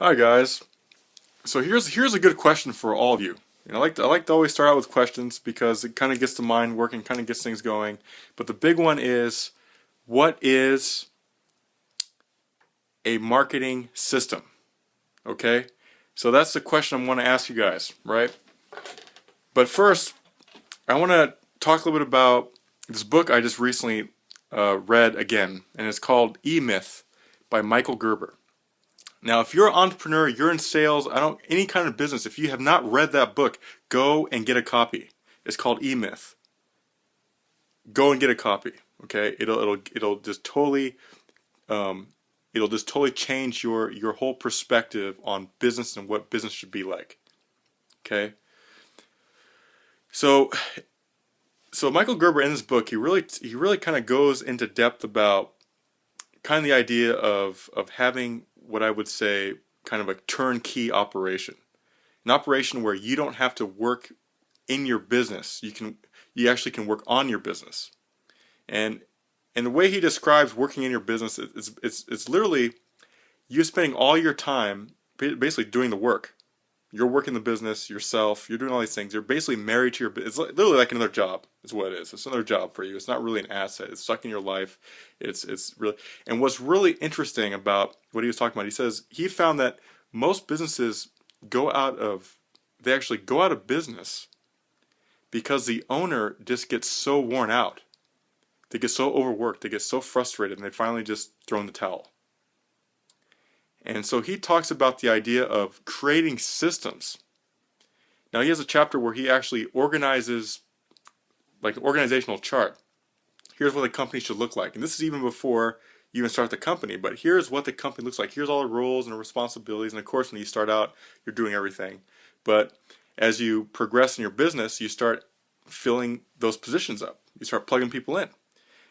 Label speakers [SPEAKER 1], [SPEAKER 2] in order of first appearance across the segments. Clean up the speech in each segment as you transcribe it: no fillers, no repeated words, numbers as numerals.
[SPEAKER 1] Hi guys. So here's a good question for all of you. I like to always start out with questions because it kind of gets the mind working, kind of gets things going. But the big one is, what is a marketing system? Okay? So that's the question I want to ask you guys, right? But first, I want to talk a little bit about this book I just recently read again, and it's called E-Myth by Michael Gerber. Now, if you're an entrepreneur, you're in sales, any kind of business, if you have not read that book, go and get a copy. It's called E-Myth. Go and get a copy. Okay, it'll just totally change your whole perspective on business and what business should be like. Okay, so Michael Gerber in this book, he really kind of goes into depth about kind of the idea of having what I would say kind of a turnkey operation. An operation where you don't have to work in your business. You actually can work on your business. And the way he describes working in your business, it's literally you spending all your time basically doing the work. You're working the business yourself. You're doing all these things. You're basically married to your business. It's literally like another job. Is what it is. It's another job for you. It's not really an asset. It's sucking your life. It's really. And what's really interesting about what he was talking about, he says he found that most businesses they actually go out of business because the owner just gets so worn out. They get so overworked. They get so frustrated, and they finally just throw in the towel. And so he talks about the idea of creating systems. Now he has a chapter where he actually organizes like an organizational chart. Here's what a company should look like. And this is even before you even start the company, but here's what the company looks like. Here's all the roles and the responsibilities. And of course, when you start out, you're doing everything. But as you progress in your business, you start filling those positions up. You start plugging people in.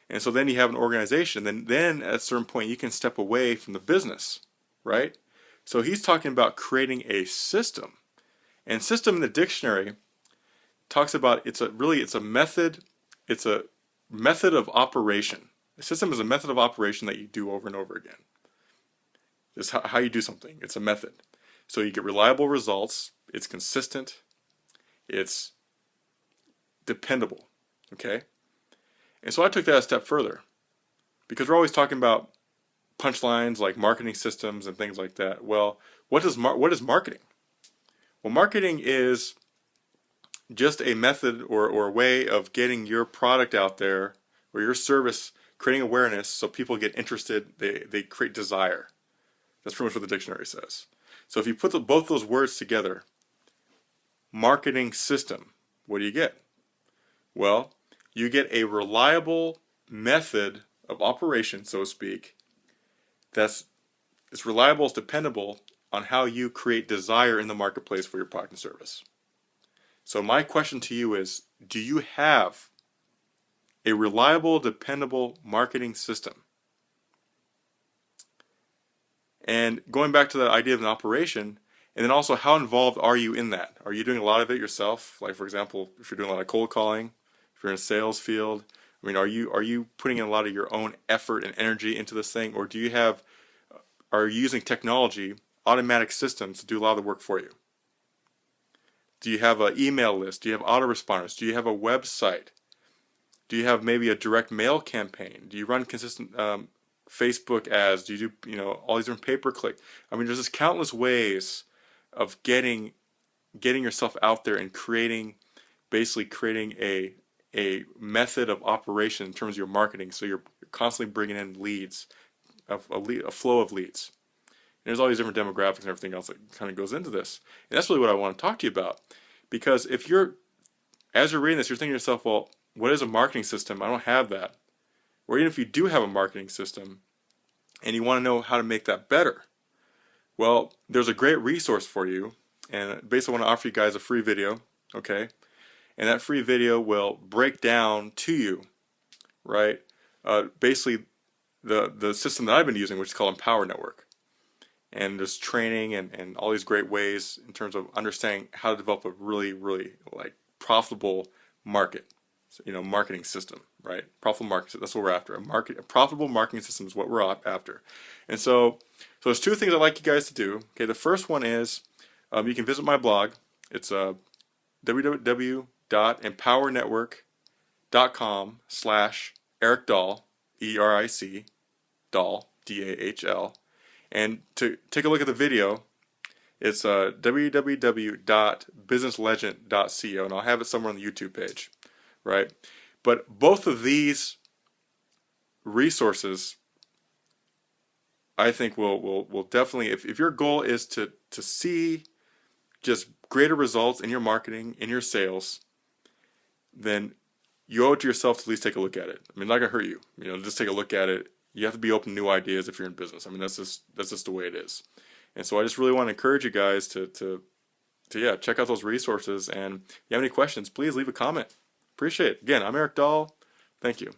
[SPEAKER 1] And so then you have an organization. Then at a certain point, you can step away from the business. Right? So he's talking about creating a system. And system in the dictionary talks about it's a method of operation. A system is a method of operation that you do over and over again. It's how you do something. It's a method. So you get reliable results, it's consistent, it's dependable. Okay? And so I took that a step further. Because we're always talking about punchlines like marketing systems and things like that. Well, what is marketing? Well, marketing is just a method or a way of getting your product out there or your service, creating awareness so people get interested, they create desire. That's pretty much what the dictionary says. So if you put both those words together, marketing system, what do you get? Well, you get a reliable method of operation, so to speak, it's reliable, it's dependable on how you create desire in the marketplace for your product and service. So my question to you is, do you have a reliable, dependable marketing system? And going back to the idea of an operation, and then also how involved are you in that? Are you doing a lot of it yourself? Like, for example, if you're doing a lot of cold calling, if you're in a sales field, I mean, are you putting in a lot of your own effort and energy into this thing, or are you using technology, automatic systems to do a lot of the work for you? Do you have an email list? Do you have autoresponders? Do you have a website? Do you have maybe a direct mail campaign? Do you run consistent Facebook ads? Do you do all these different pay-per-click? I mean, there's just countless ways of getting yourself out there and basically creating a method of operation in terms of your marketing, so you're constantly bringing in leads, a flow of leads. And there's all these different demographics and everything else that kind of goes into this. And that's really what I want to talk to you about. Because as you're reading this, you're thinking to yourself, well, what is a marketing system? I don't have that. Or even if you do have a marketing system and you want to know how to make that better, well, there's a great resource for you. And basically I want to offer you guys a free video, okay? And that free video will break down to you, right? Basically the system that I've been using, which is called Empower Network. And there's training and all these great ways in terms of understanding how to develop a really, really like profitable market. marketing system, right? Profitable marketing. That's what we're after. A profitable marketing system is what we're after. And so there's two things I'd like you guys to do. Okay, the first one is you can visit my blog. It's www.empowernetwork.com/Eric Dahl, ERIC, Dahl, DAHL. And to take a look at the video, it's www.businesslegend.co, and I'll have it somewhere on the YouTube page, right? But both of these resources, I think will definitely, if your goal is to see just greater results in your marketing, in your sales, then you owe it to yourself to at least take a look at it. I mean, it's not gonna hurt you. Just take a look at it. You have to be open to new ideas if you're in business. I mean, that's just the way it is. And so I just really want to encourage you guys to check out those resources. And if you have any questions, please leave a comment. Appreciate it. Again, I'm Eric Dahl. Thank you.